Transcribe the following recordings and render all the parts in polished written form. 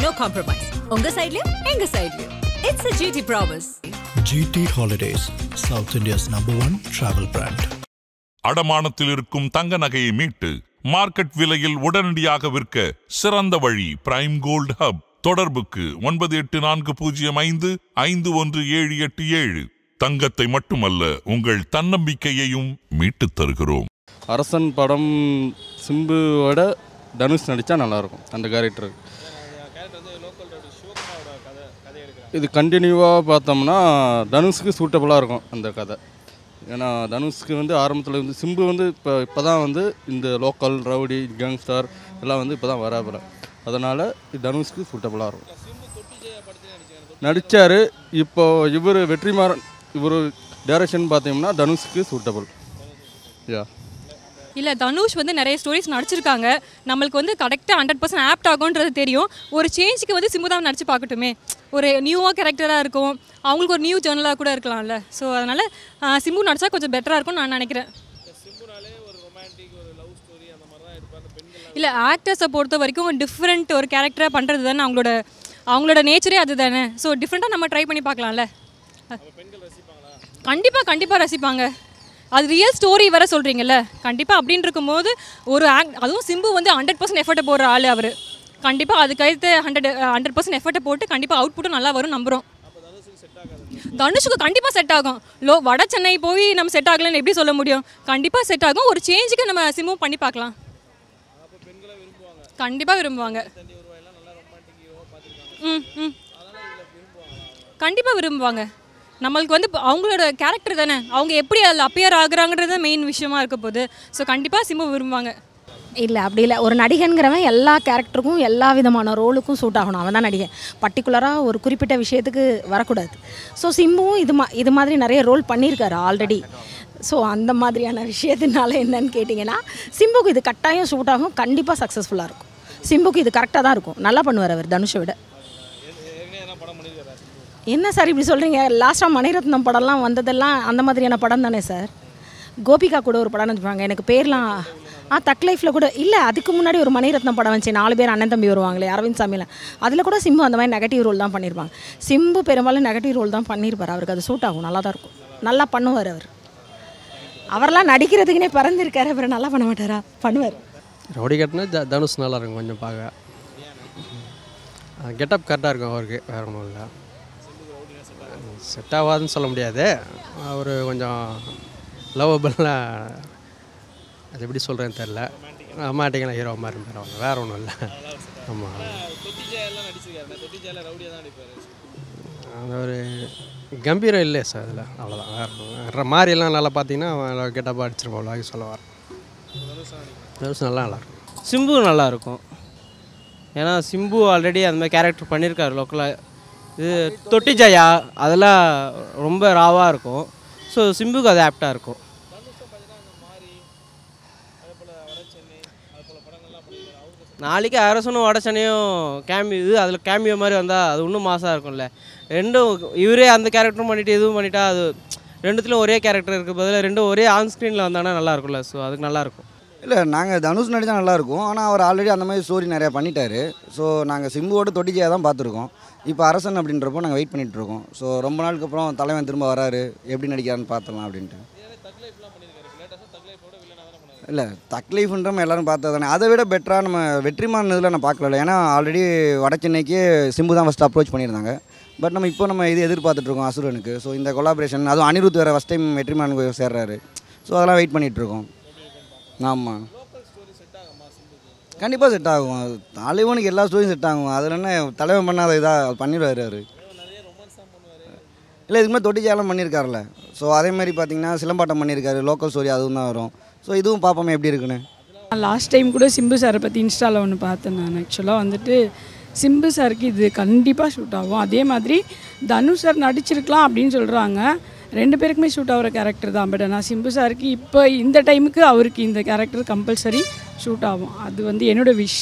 No compromise. உங்க சைடுலயும் எங்க சைடுலயும். It's a GT promise. GT Holidays, South India's #1 travel brand. அடமானத்தில் இருக்கும் தங்க நகையை மீட்டு மார்க்கெட் விலையில் உடனடியாக விற்க சிறந்த வழி பிரைம் கோல்ட் ஹப். தொடர்புக்கு 9845551787. தங்கத்தை மட்டுமல்ல உங்கள் தன்னம்பிக்கையையும் மீட்டு தருகிறோம். அரசன் படம் சிம்புவோட தனுஷ் நடித்தா நல்லாயிருக்கும். அந்த கேரக்டர் இது கண்டினியூவாக பார்த்தோம்னா தனுஷ்க்கு சூட்டபுளாக இருக்கும் அந்த கதை. ஏன்னா தனுஷ்க்கு வந்து ஆரம்பத்தில் வந்து சிம்பு வந்து இப்போ தான் வந்து இந்த லோக்கல் ரவுடி கேங்ஸ்டார் எல்லாம் வந்து இப்போ தான் வராப்புல. அதனால் தனுஷ்க்கு சூட்டபுளாக இருக்கும். நடித்தார். இப்போது இவர் வெற்றிமாறன் இவர் டைரக்ஷன் பார்த்தீங்கன்னா தனுஷ்க்கு சூட்டபுள். இல்லை, தனுஷ் வந்து நிறைய ஸ்டோரிஸ் நடிச்சிருக்காங்க. நம்மளுக்கு வந்து கரெக்டாக 100% ஆப்ட் ஆகும்ன்றது தெரியும். ஒரு சேஞ்சுக்கு வந்து சிம்பு தான் நடிச்சு பார்க்கட்டுமே. ஒரு நியூவாக கேரக்டராக இருக்கும், அவங்களுக்கு ஒரு நியூ ஜேர்னலாக கூட இருக்கலாம்ல. ஸோ அதனால் சிம்பு நடிச்சா கொஞ்சம் பெட்டராக இருக்கும்னு நான் நினைக்கிறேன். இல்லை, ஆக்டர்ஸை பொறுத்த வரைக்கும் டிஃப்ரெண்ட் ஒரு கேரக்டராக பண்ணுறது தானே அவங்களோட நேச்சரே அது தானே. ஸோ டிஃப்ரெண்ட்டாக நம்ம ட்ரை பண்ணி பார்க்கலாம்ல. கண்டிப்பாக ரசிப்பாங்க. அது ரியல் ஸ்டோரி வர சொல்கிறீங்கல்ல, கண்டிப்பாக அப்படின்னு இருக்கும்போது ஒரு அதுவும் சிம்பு வந்து 100% எஃபர்ட்டை போடுற ஆள் அவர். கண்டிப்பாக அதுக்கடுத்து 100% எஃபர்ட்டை போட்டு கண்டிப்பாக அவுட்புட்டும் நல்லா வரும் நம்புகிறோம். தனுஷுக்கு கண்டிப்பாக செட் ஆகும். வட சென்னை போய் நம்ம செட் ஆகலன்னு எப்படி சொல்ல முடியும்? கண்டிப்பாக செட் ஆகும். ஒரு சேஞ்சுக்கு நம்ம சிம்பு பண்ணி பார்க்கலாம். கண்டிப்பாக விரும்புவாங்க. கண்டிப்பாக விரும்புவாங்க. நம்மளுக்கு வந்து அவங்களோட கேரக்டர் தானே, அவங்க எப்படி அதில் அப்பியர் ஆகுறாங்கிறது மெயின் விஷயமா இருக்க போகுது. ஸோ கண்டிப்பாக சிம்பு விரும்புவாங்க. இல்லை, அப்படி இல்லை. ஒரு நடிகன்கிறவன் எல்லா கேரக்டருக்கும் எல்லா விதமான ரோலுக்கும் சூட் ஆகணும். அவன் தான் நடிகன். பர்டிகுலராக ஒரு குறிப்பிட்ட விஷயத்துக்கு வரக்கூடாது. ஸோ சிம்புவும் இது மாதிரி நிறைய ரோல் பண்ணியிருக்காரு ஆல்ரெடி. ஸோ அந்த மாதிரியான விஷயத்தினால என்னன்னு கேட்டிங்கன்னா சிம்புக்கு இது கட்டாயம் சூட் ஆகும். கண்டிப்பாக சக்ஸஸ்ஃபுல்லாக இருக்கும். சிம்புக்கு இது கரெக்டாக தான் இருக்கும். நல்லா பண்ணுவார் அவர் தனுஷை விட. என்ன சார் இப்படி சொல்கிறீங்க? லாஸ்ட்டாக மணிரத்னம் படம்லாம் வந்ததெல்லாம் அந்த மாதிரியான படம் தானே சார். கோபிகா கூட ஒரு படம் நடிப்பாங்க, எனக்கு பேர்லாம் தக் லைஃப்பில் கூட இல்லை. அதுக்கு முன்னாடி ஒரு மணிரத்னம் படம் வந்துச்சு, 4 பேர் அண்ணன் தம்பி வருவாங்களே, அரவிந்த் சாமியில். அதில் கூட சிம்பு அந்த மாதிரி நெகட்டிவ் ரோல் தான் பண்ணியிருப்பாங்க. சிம்பு பெரும்பாலும் நெகட்டிவ் ரோல் தான் பண்ணியிருப்பார். அவருக்கு அது சூட் ஆகும். நல்லா தான் இருக்கும். நல்லா பண்ணுவார் அவர். அவரெல்லாம் நடிக்கிறதுக்குனே பறந்துருக்காரு. அவர் நல்லா பண்ண மாட்டாரா? பண்ணுவார். ரவுடி கட்டினா தனுஷ் நல்லா இருக்கும். கொஞ்சம் பார்க்க கெட்டப் கரெக்டாக இருக்கும் அவருக்கு. வேறு ஒன்றும் இல்லை. செட் ஆகாதுன்னு சொல்ல முடியாது. அவர் கொஞ்சம் லவ்வபிளாக, அது எப்படி சொல்கிறேன்னு தெரில, ரொமான்டிக்கெலாம் ஹீரோ மாதிரி இருப்பார். அவங்க வேறு ஒன்றும் இல்லை. ஆமாம், அது ஒரு கம்பீரம் இல்லை சார் அதில். அவ்வளோதான். வேறு மாதிரியெல்லாம் நல்லா பார்த்தீங்கன்னா கெட்டப்பாக அடிச்சிருப்போம் சொல்ல வர. தனுஷ் நல்லாயிருக்கும். சிம்பு நல்லாயிருக்கும். ஏன்னா சிம்பு ஆல்ரெடி அந்த மாதிரி கேரக்டர் பண்ணியிருக்காரு லோக்கலாக. இது தொட்டி ஜெயா அதெல்லாம் ரொம்ப ராவாக இருக்கும். ஸோ சிம்புக்கு அது ஆப்டாக இருக்கும். நாளைக்கு அரசனும் வட சென்னையும் அதில் கேமியோ மாதிரி வந்தால் அது இன்னும் மாசாக இருக்கும்ல. ரெண்டும் இவரே அந்த கேரக்டரும் பண்ணிவிட்டு இதுவும் பண்ணிட்டா அது ரெண்டுத்துலையும் ஒரே கேரக்டர் இருக்க பதில் ரெண்டும் ஒரே ஆன் ஸ்க்ரீனில் வந்தாங்கன்னா நல்லாயிருக்கும்ல. ஸோ அதுக்கு நல்லாயிருக்கும். இல்லை, நாங்கள் தனுஷ் நடித்தா நல்லாயிருக்கும். ஆனால் அவர் ஆல்ரெடி அந்த மாதிரி ஸ்டோரி நிறையா பண்ணிட்டார். ஸோ நாங்கள் சிம்புவோட தொட்டிஜியாக தான் பார்த்துருக்கோம். இப்போ அரசன் அப்படின்றப்போ நாங்கள் வெயிட் பண்ணிகிட்ருக்கோம். ஸோ ரொம்ப நாளுக்கு அப்புறம் தலைவன் திரும்ப வராரு, எப்படி நடிக்கிறான்னு பார்த்துலாம் அப்படின்ட்டு. இல்லை, தக் லைஃப்ன்ற எல்லோரும் பார்த்தது தானே. அதை விட பெட்டராக நம்ம வெற்றிமாறன் இதில் நான் பார்க்கல. ஏன்னா ஆல்ரெடி வட சென்னைக்கு சிம்பு தான் ஃபஸ்ட் அப்ரோச் பண்ணியிருந்தாங்க. பட் நம்ம இப்போ இது எதிர்பார்த்துட்ருக்கோம் அசுரனுக்கு. ஸோ இந்த கொலாபரேஷன், அதுவும் அனிருத் வேறு ஃபஸ்ட் டைம் வெற்றிமாறனுக்கு சேர்றாரு. ஸோ அதெல்லாம் வெயிட் பண்ணிகிட்ருக்கோம். ஆமாம், கண்டிப்பாக செட் ஆகும். தலைவனுக்கு எல்லா ஸ்டோரியும் செட் ஆகும். அதில் என்ன தலைவன் பண்ணாத இதாக பண்ணிடுவார் அவர். இல்லை, இதுக்கு மாதிரி தொட்டிஜாலம் பண்ணியிருக்காருல்ல. ஸோ அதேமாதிரி பார்த்தீங்கன்னா சிலம்பாட்டம் பண்ணியிருக்காரு. லோக்கல் ஸ்டோரி அதுவும் தான் வரும். ஸோ இதுவும் பார்ப்போமே எப்படி இருக்குன்னு. லாஸ்ட் டைம் கூட சிம்பு சாரை பற்றி இன்ஸ்டாவில் ஒன்று பார்த்தேன் நான். ஆக்சுவலாக வந்துட்டு சிம்பு சாருக்கு இது கண்டிப்பாக ஷூட் ஆகும். அதே மாதிரி தனுஷ் சார் நடிச்சிருக்கலாம் அப்படின்னு சொல்கிறாங்க. 2 பேருக்குமே ஷூட் ஆகிற கேரக்டர் தான். பட் ஆனால் சிம்பு சாருக்கு இப்போ இந்த டைமுக்கு அவருக்கு இந்த கேரக்டர் கம்பல்சரி ஷூட் ஆகும். அது என்னோடய விஷ்.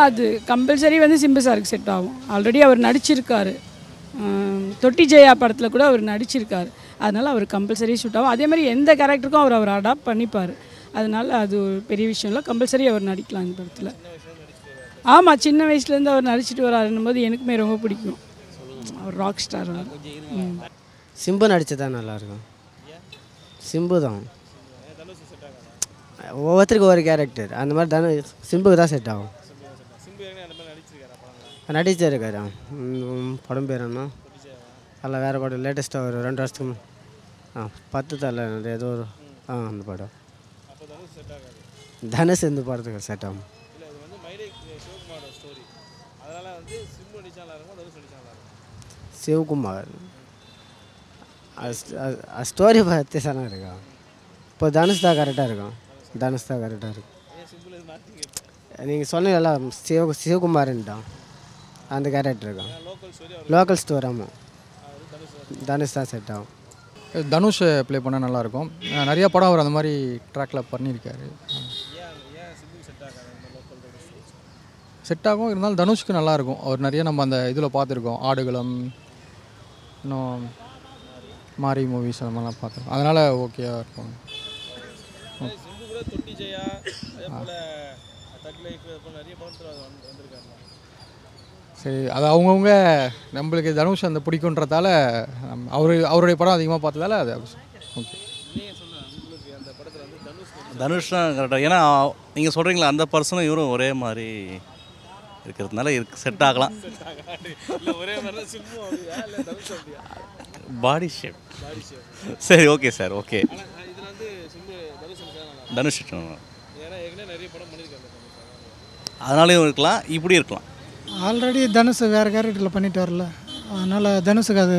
அது கம்பல்சரி சிம்பு சாருக்கு செட் ஆகும். ஆல்ரெடி அவர் நடிச்சிருக்காரு. தொட்டி ஜெயா படத்தில் கூட அவர் நடிச்சிருக்காரு. அதனால் அவர் கம்பல்சரி ஷூட் ஆகும். அதே மாதிரி எந்த கேரக்டருக்கும் அவர் அடாப்ட் பண்ணிப்பார். அதனால் அது ஒரு பெரிய விஷயம் இல்லை, கம்பல்சரி அவர் நடிக்கலாம் இந்த படத்தில். ஆமாம், சின்ன வயசுலேருந்து அவர் நடிச்சிட்டு வராருன்னும் போது எனக்குமே ரொம்ப பிடிக்கும். அவர் ராக் ஸ்டார். சிம்பு நடித்தது தான் நல்லாயிருக்கும். சிம்பு தான் ஒவ்வொருத்தருக்கு ஒரு கேரக்டர், அந்த மாதிரி சிம்புக்கு தான் செட் ஆகும். நடிச்சிருக்காரு. படம் பேர் என்ன அதில் வேறு படம் லேட்டஸ்ட்டாக ஒரு 2 வருஷத்துக்கு 10 தலை ஏதோ ஒரு அந்த படம் தனுஷ் இந்த படத்துக்கு செட் ஆகும். சிவகுமார் ஸ்டோரி பார்த்து தானே இருக்கும். இப்போ தனுஷ் தான் கரெக்டாக இருக்கும். தனுஷ் தான் கரெக்டாக இருக்கும். நீங்கள் சொன்னீங்கல்ல சிவகுமார்ன்ட்டான் அந்த கேரக்டர் இருக்கும். Local store. ஆமாம், தனுஷ் தான் செட் ஆகும். தனுஷ் ப்ளே பண்ணால் நல்லாயிருக்கும். நிறையா படம் அவர் அந்த மாதிரி ட்ராக்கில் பண்ணியிருக்காரு. செட் ஆகும். இருந்தாலும் தனுஷ்க்கு நல்லாயிருக்கும். அவர் நிறைய நம்ம அந்த இதில் பார்த்துருக்கோம். ஆடுகளம், இன்னும் மாரி மூவிஸ் அந்த மாதிரிலாம் பார்த்துருக்கோம். அதனால் ஓகேவாக இருக்கும். சரி, அது அவங்கவுங்க நம்மளுக்கு தனுஷ் அந்த பிடிக்குன்றதால அவருடைய படம் அதிகமாக பார்த்ததால அது ஓகே. தனுஷ் தான் கரெக்டாக. ஏன்னா நீங்கள் சொல்கிறீங்களா அந்த பர்சனும் இவரும் ஒரே மாதிரி இருக்கிறதுனால செட் ஆகலாம். பாடி ஷேப். சரி, ஓகே சார், ஓகே. தனுஷ் அதனாலையும் இருக்கலாம், இப்படி இருக்கலாம். ஆல்ரெடி தனுஷ் வேறு கேரக்டரில் பண்ணிட்டு வரல, அதனால் தனுஷுக்கு அது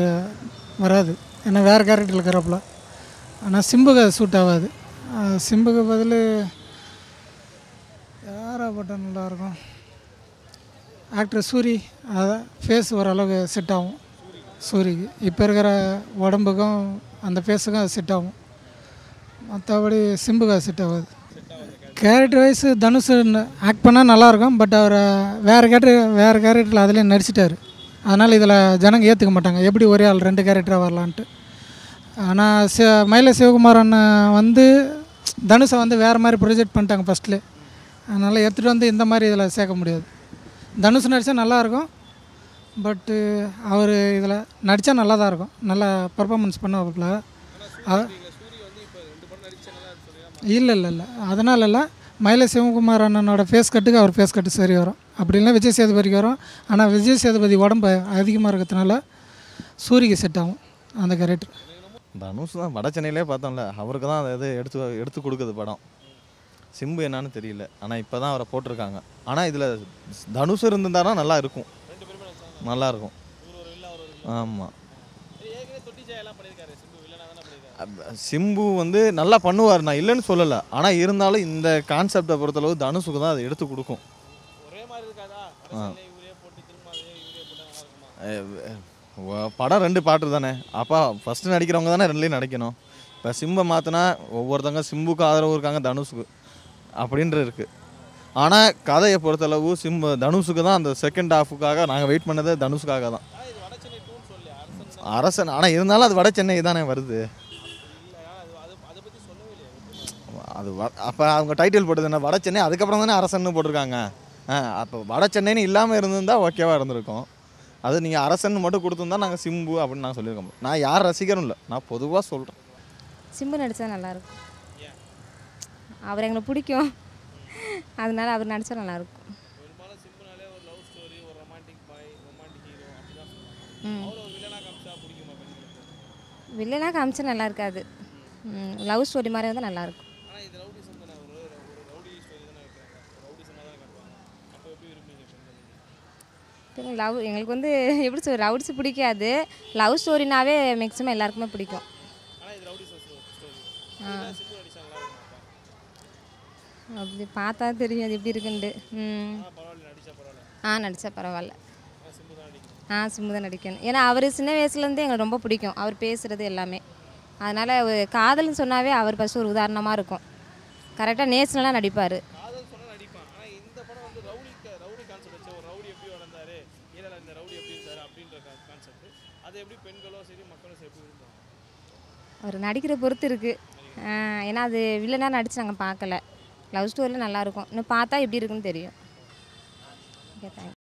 வராது. ஏன்னா வேறு கேரக்டரில் இருக்கிறப்பல. ஆனால் சிம்புக்கு அது சூட் ஆகாது. சிம்புக்கு பதில் யாராக போட்டால் நல்லாயிருக்கும்? ஆக்டர் சூரி. அதான் ஃபேஸ் ஓரளவுக்கு செட் ஆகும் சூரிக்கு. இப்போ இருக்கிற உடம்புக்கும் அந்த ஃபேஸுக்கும் அது செட் ஆகும். மற்றபடி சிம்புக்கு அது செட் ஆகாது. கேரக்டர் வைஸ் தனுஷ் ஆக்ட் பண்ணால் நல்லாயிருக்கும். பட் அவர் வேறு கேரக்டரில் அதிலே நடிச்சிட்டார். அதனால் இதில் ஜனங்க ஏற்றுக்க மாட்டாங்க, எப்படி ஒரே ஆள் 2 கேரக்டராக வரலான்ட்டு. ஆனால் மயில சிவகுமாரன் வந்து தனுஷை வந்து வேறு மாதிரி ப்ரொஜெக்ட் பண்ணிட்டாங்க ஃபஸ்ட்லேயே. அதனால் எடுத்துகிட்டு வந்து இந்த மாதிரி இதில் சேர்க்க முடியாது. தனுஷ் நடித்தா நல்லாயிருக்கும். பட்டு அவர் இதில் நடித்தா நல்லா தான் இருக்கும். நல்லா பர்ஃபார்மன்ஸ் பண்ணுவாப்புல. இல்லை இல்லை இல்லை அதனால் இல்லை. மயில சிவகுமார் அண்ணனோட ஃபேஸ் கட்டுக்கு அவர் ஃபேஸ் கட்டு சரி வரும். அப்படி இல்லைனா விஜய் சேதுபதிக்கு வரும். ஆனால் விஜய் சேதுபதி உடம்பு அதிகமாக இருக்கிறதுனால சூரிக்கு செட் ஆகும் அந்த கேரக்டர். தனுஷ் தான் வட சென்னையிலே பார்த்தோம்ல, அவருக்கு தான் அது எடுத்து கொடுக்குது படம். சிம்பு என்னன்னு தெரியல, ஆனால் இப்போ தான் அவரை போட்டிருக்காங்க. ஆனால் இதில் தனுஷ் இருந்திருந்தாருன்னா நல்லா இருக்கும், நல்லாயிருக்கும். ஆமாம், சிம்பு வந்து நல்லா பண்ணுவார், நான் இல்லைன்னு சொல்லலை. ஆனால் இருந்தாலும் இந்த கான்செப்டை பொறுத்தளவு தனுஷுக்கு தான் அதை எடுத்து கொடுக்கும். படம் 2 பாட்டு தானே, அப்போ ஃபஸ்ட்டு நடிக்கிறவங்க தானே 2லேயும் நடிக்கணும். இப்போ சிம்பை மாற்றினா ஒவ்வொருத்தவங்க சிம்புக்கு ஆதரவு இருக்காங்க, தனுஷுக்கு அப்படின்ற இருக்குது. ஆனால் கதையை பொறுத்தளவு தனுஷுக்கு தான் அந்த செகண்ட் ஹாஃபுக்காக நாங்கள் வெயிட் பண்ணதே தனுஷுக்காக தான். அரசன். ஆனால் இருந்தாலும் அது வட சென்னை தானே வருது. அது அப்போ அவங்க டைட்டில் போட்டது என்ன, வட சென்னை, அதுக்கப்புறம் தானே அரசன்னு போட்டிருக்காங்க. அப்போ வட சென்னைன்னு இல்லாமல் இருந்திருந்தால் ஓகேவாக இருந்திருக்கும். அது நீங்கள் அரசன் மட்டும் கொடுத்துருந்தா நாங்கள் சிம்பு அப்படின்னு நான் சொல்லியிருக்கோம். நான் யார் ரசிகரும் இல்லை, நான் பொதுவாக சொல்கிறேன். சிம்பு நடித்தா நல்லாயிருக்கும். அவர் எங்களுக்கு பிடிக்கும், அதனால அவர் நடித்தா நல்லாயிருக்கும். வில்லனாக காமிச்சா நல்லா இருக்காது. லவ் ஸ்டோரி மாதிரி வந்து நல்லாயிருக்கும். லவ் எங்களுக்கு வந்து எப்படி சொல்ற, ரவுடிஸ் பிடிக்காது. லவ் ஸ்டோரினாவே மேக்ஸிமம் எல்லாருக்குமே பிடிக்கும். அப்படி பார்த்தா தெரியும் அது எப்படி இருக்குன்ட்டு. நடித்தா பரவாயில்ல. சிம்பு தான் நடிக்கணும். ஏன்னா அவர் சின்ன வயசுலேருந்தே எங்களுக்கு ரொம்ப பிடிக்கும், அவர் பேசுகிறது எல்லாமே. அதனால் காதல்னு சொன்னாவே அவர் ஃபஸ்ட்டு ஒரு உதாரணமாக இருக்கும். கரெக்டாக நேஷனலாக நடிப்பார். அவர் நடிக்கிற பொறுத்து இருக்குது. ஏன்னா அது வில்லனாக நடிச்சு நாங்கள் பார்க்கல. லவ் ஸ்டோரியில் நல்லாயிருக்கும். இன்னும் பார்த்தா எப்படி இருக்குன்னு தெரியும். Okay, thank you.